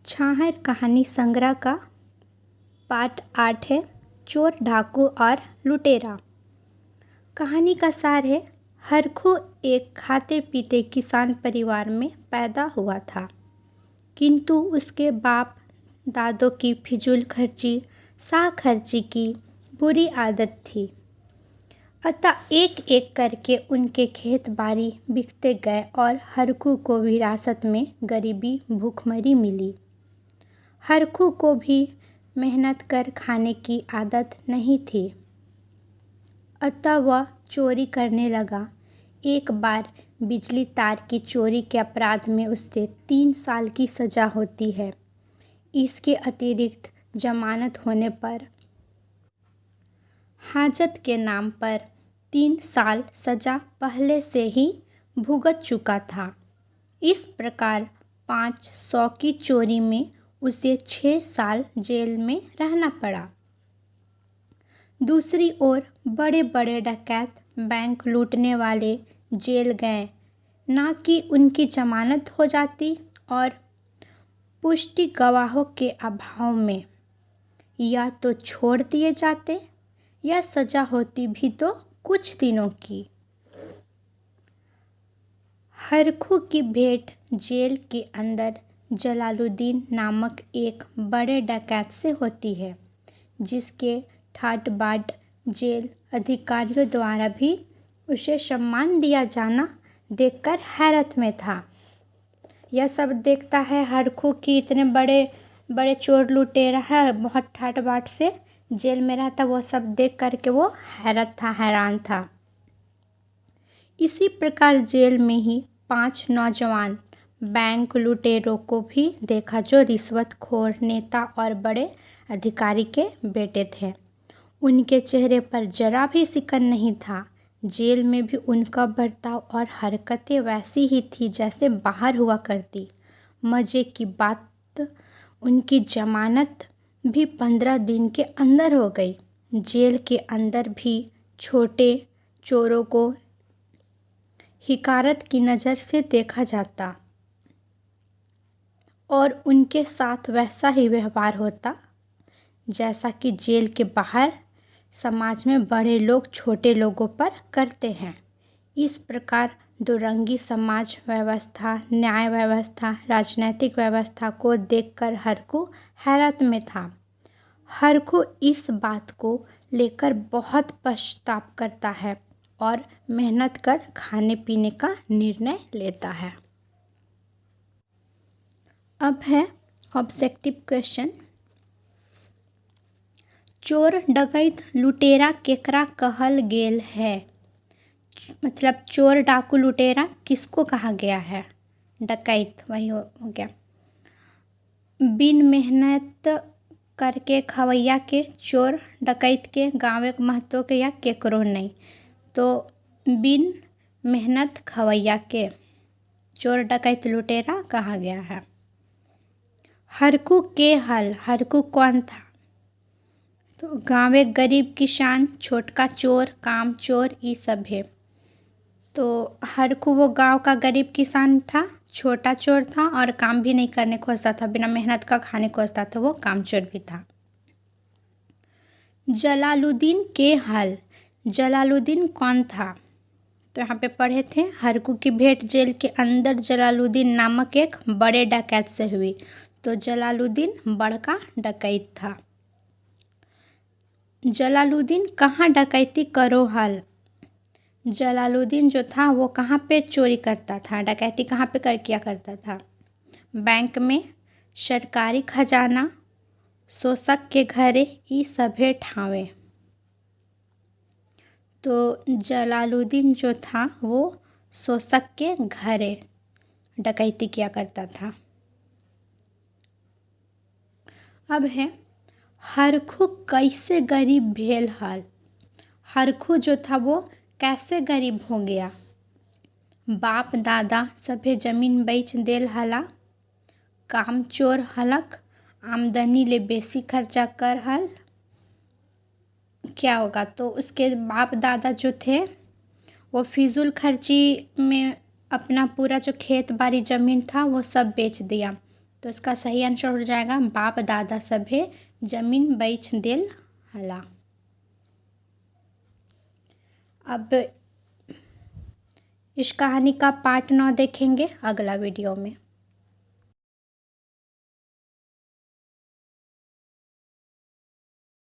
छाहर कहानी संग्रह का पार्ट 8 है। चोर, डाकू और लुटेरा। कहानी का सार है, हरखू एक खाते पीते किसान परिवार में पैदा हुआ था, किंतु उसके बाप दादों की फिजूल खर्ची, शाह खर्ची की बुरी आदत थी। अतः एक एक करके उनके खेत बाड़ी बिकते गए और हरखू को विरासत में गरीबी भूखमरी मिली। हरखू को भी मेहनत कर खाने की आदत नहीं थी, अतः वह चोरी करने लगा। एक बार बिजली तार की चोरी के अपराध में उसे 3 साल की सज़ा होती है। इसके अतिरिक्त जमानत होने पर हाजत के नाम पर 3 साल सज़ा पहले से ही भुगत चुका था। इस प्रकार 500 की चोरी में उसे 6 साल जेल में रहना पड़ा। दूसरी ओर बड़े बड़े डकैत, बैंक लूटने वाले जेल गए, ना कि उनकी जमानत हो जाती और पुष्टि गवाहों के अभाव में या तो छोड़ दिए जाते या सज़ा होती भी तो कुछ दिनों की। हरखू की भेंट जेल के अंदर जलालुद्दीन नामक एक बड़े डकैत से होती है, जिसके ठाट बाट जेल अधिकारियों द्वारा भी उसे सम्मान दिया जाना देखकर हैरत में था। यह सब देखता है हरखू की इतने बड़े बड़े चोर लुटेरा है, बहुत ठाट बाट से जेल में रहता, वो सब देख करके वो हैरान था। इसी प्रकार जेल में ही 5 नौजवान बैंक लुटेरों को भी देखा, जो रिश्वतखोर नेता और बड़े अधिकारी के बेटे थे। उनके चेहरे पर जरा भी सिकन नहीं था। जेल में भी उनका बर्ताव और हरकतें वैसी ही थी जैसे बाहर हुआ करती। मज़े की बात, उनकी जमानत भी 15 दिन के अंदर हो गई। जेल के अंदर भी छोटे चोरों को हिकारत की नज़र से देखा जाता और उनके साथ वैसा ही व्यवहार होता जैसा कि जेल के बाहर समाज में बड़े लोग छोटे लोगों पर करते हैं। इस प्रकार दुरंगी समाज व्यवस्था, न्याय व्यवस्था, राजनीतिक व्यवस्था को देखकर हरखू हैरत में था। हरखू इस बात को लेकर बहुत पश्चाताप करता है और मेहनत कर खाने पीने का निर्णय लेता है। अब है ऑब्जेक्टिव क्वेश्चन। चोर, डकैत, लुटेरा केकरा कहल गेल है? मतलब चोर, डाकू, लुटेरा किसको कहा गया है? डकैत वही हो गया। बिन मेहनत करके खवैया के, चोर डकैत के, गाँवे महतो के या केकरो नहीं, तो बिन मेहनत खवैया के चोर, डकैत, लुटेरा कहा गया है। हरखू के हल, हरखू कौन था? तो गाँवे गरीब किसान, छोटका चोर, काम चोर, ये सब है। तो हरखू वो गांव का गरीब किसान था, छोटा चोर था और काम भी नहीं करने खोजता था, बिना मेहनत का खाने खोजता था, वो काम चोर भी था। जलालुद्दीन के हल, जलालुद्दीन कौन था? तो यहाँ पे पढ़े थे, हरखू की भेंट जेल के अंदर जलालुद्दीन नामक एक बड़े डकैत से हुई, तो जलालुद्दीन बड़का डकैत था। जलालुद्दीन कहाँ डकैती करो हल? जलालुद्दीन जो था वो कहाँ पे चोरी करता था, डकैती कहाँ पे किया करता था? बैंक में, सरकारी खजाना, शोषक के घरे, ई सभे ठावे। तो जलालुद्दीन जो था वो शोषक के घरे डकैती किया करता था। अब है, हरखू कैसे गरीब भेल हल? हरखू जो था वो कैसे गरीब हो गया? बाप दादा सभे जमीन बेच देल हला, काम चोर हलक, आमदनी ले बेसी खर्चा कर हल, क्या होगा? तो उसके बाप दादा जो थे वो फिजूल खर्ची में अपना पूरा जो खेत बाड़ी ज़मीन था वो सब बेच दिया। तो इसका सही आंसर हो जाएगा बाप दादा सभे जमीन बेच देल हला। अब इस कहानी का पार्ट 9 देखेंगे अगला वीडियो में।